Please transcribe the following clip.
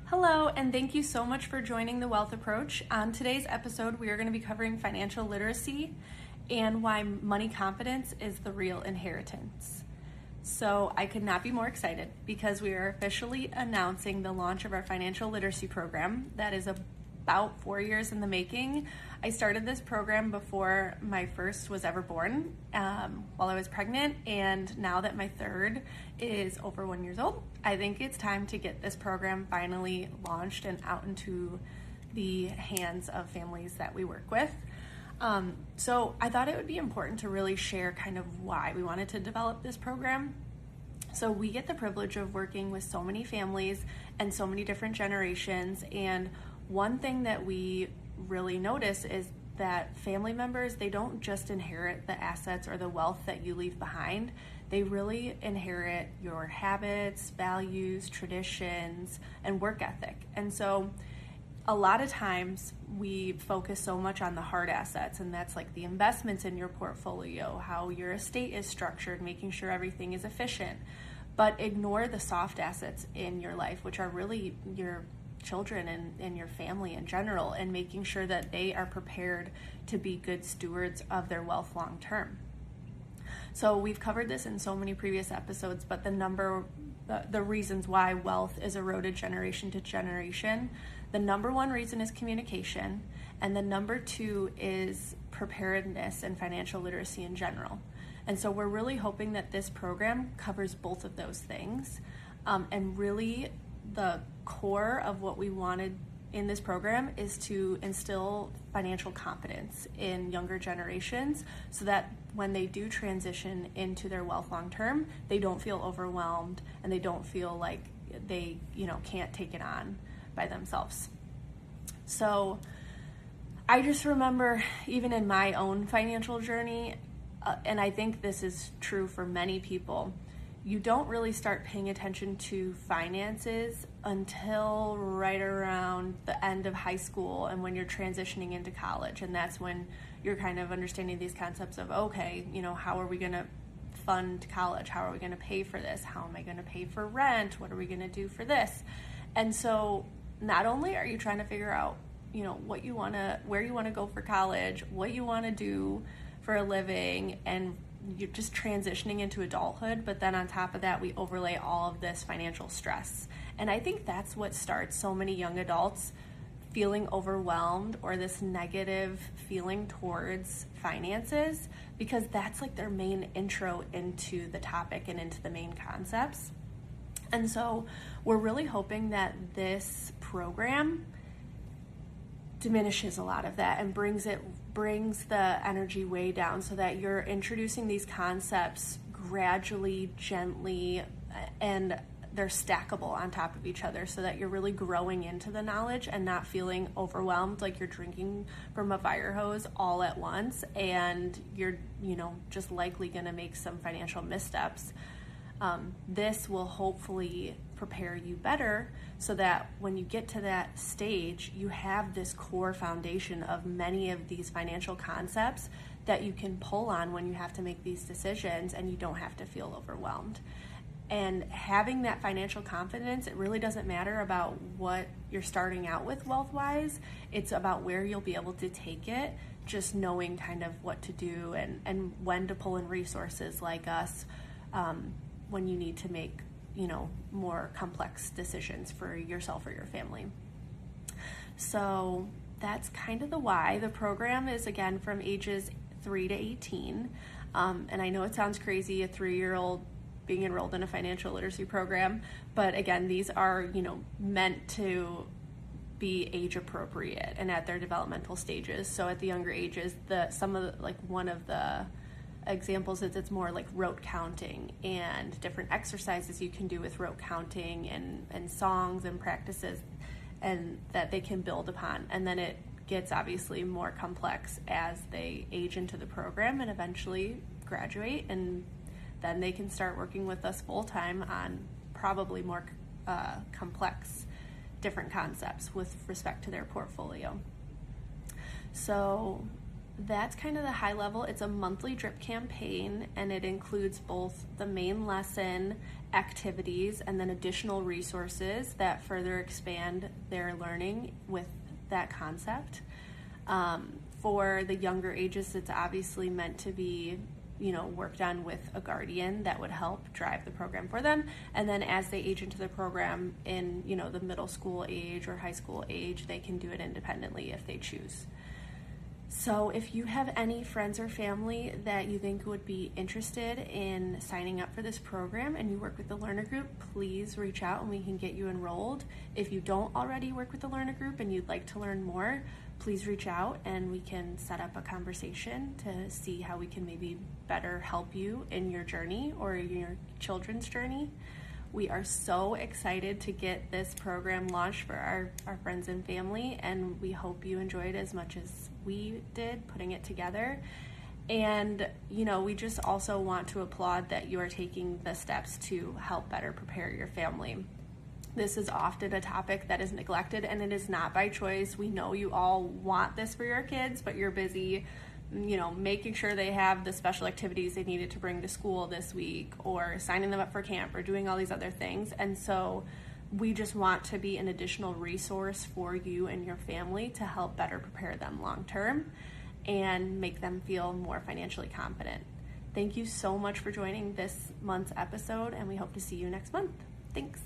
Hello, and thank you so much for joining the Wealth Approach. On today's episode, we are going to be covering financial literacy and why money confidence is the real inheritance. So I could not be more excited because we are officially announcing the launch of our financial literacy program that is about 4 years in the making. I started this program before my first was ever born, while I was pregnant, and now that my third is over 1 year old, I think it's time to get this program finally launched and out into the hands of families that we work with. So I thought it would be important to really share kind of why we wanted to develop this program. So we get the privilege of working with so many families and so many different generations, and one thing that we really notice is that family members, they don't just inherit the assets or the wealth that you leave behind. They really inherit your habits, values, traditions, and work ethic. And so a lot of times we focus so much on the hard assets, and that's like the investments in your portfolio, how your estate is structured, making sure everything is efficient, but ignore the soft assets in your life, which are really your children and your family in general, and making sure that they are prepared to be good stewards of their wealth long term. So we've covered this in so many previous episodes, but the reasons why wealth is eroded generation to generation, the number one reason is communication, and the number two is preparedness and financial literacy in general. And so we're really hoping that this program covers both of those things, and really the core of what we wanted in this program is to instill financial confidence in younger generations so that when they do transition into their wealth long term, they don't feel overwhelmed and they don't feel like they, can't take it on by themselves. So I just remember even in my own financial journey, and I think this is true for many people, you don't really start paying attention to finances until right around the end of high school and when you're transitioning into college. And that's when you're kind of understanding these concepts of, okay, how are we going to fund college? How are we going to pay for this? How am I going to pay for rent? What are we going to do for this? And so not only are you trying to figure out, where you want to go for college, what you want to do for a living, and you're just transitioning into adulthood, but then on top of that, we overlay all of this financial stress. And I think that's what starts so many young adults feeling overwhelmed or this negative feeling towards finances, because that's like their main intro into the topic and into the main concepts. And so we're really hoping that this program diminishes a lot of that and brings the energy way down so that you're introducing these concepts gradually, gently, and they're stackable on top of each other so that you're really growing into the knowledge and not feeling overwhelmed like you're drinking from a fire hose all at once and you're, just likely going to make some financial missteps. This will hopefully prepare you better so that when you get to that stage, you have this core foundation of many of these financial concepts that you can pull on when you have to make these decisions and you don't have to feel overwhelmed. And having that financial confidence, it really doesn't matter about what you're starting out with wealth-wise. It's about where you'll be able to take it, just knowing kind of what to do and when to pull in resources like us when you need to make more complex decisions for yourself or your family. So that's kind of the why. The program is, again, from ages 3 to 18. And I know it sounds crazy, a 3-year-old being enrolled in a financial literacy program, but again, these are, meant to be age appropriate and at their developmental stages. So at the younger ages, one of the examples is it's more like rote counting and different exercises you can do with rote counting and songs and practices and that they can build upon. And then it gets obviously more complex as they age into the program and eventually graduate, and then they can start working with us full-time on probably more complex different concepts with respect to their portfolio. So that's kind of the high level. It's a monthly drip campaign, and it includes both the main lesson activities and then additional resources that further expand their learning with that concept. For the younger ages, it's obviously meant to be worked on with a guardian that would help drive the program for them. And then as they age into the program in, the middle school age or high school age, they can do it independently if they choose. So if you have any friends or family that you think would be interested in signing up for this program and you work with the Lerner group, please reach out and we can get you enrolled. If you don't already work with the Lerner group and you'd like to learn more, please reach out and we can set up a conversation to see how we can maybe better help you in your journey or your children's journey. We are so excited to get this program launched for our friends and family, and we hope you enjoy it as much as we did putting it together. And, we just also want to applaud that you are taking the steps to help better prepare your family. This is often a topic that is neglected, and it is not by choice. We know you all want this for your kids, but you're busy making sure they have the special activities they needed to bring to school this week or signing them up for camp or doing all these other things. And so we just want to be an additional resource for you and your family to help better prepare them long term and make them feel more financially confident. Thank you so much for joining this month's episode, and we hope to see you next month. Thanks.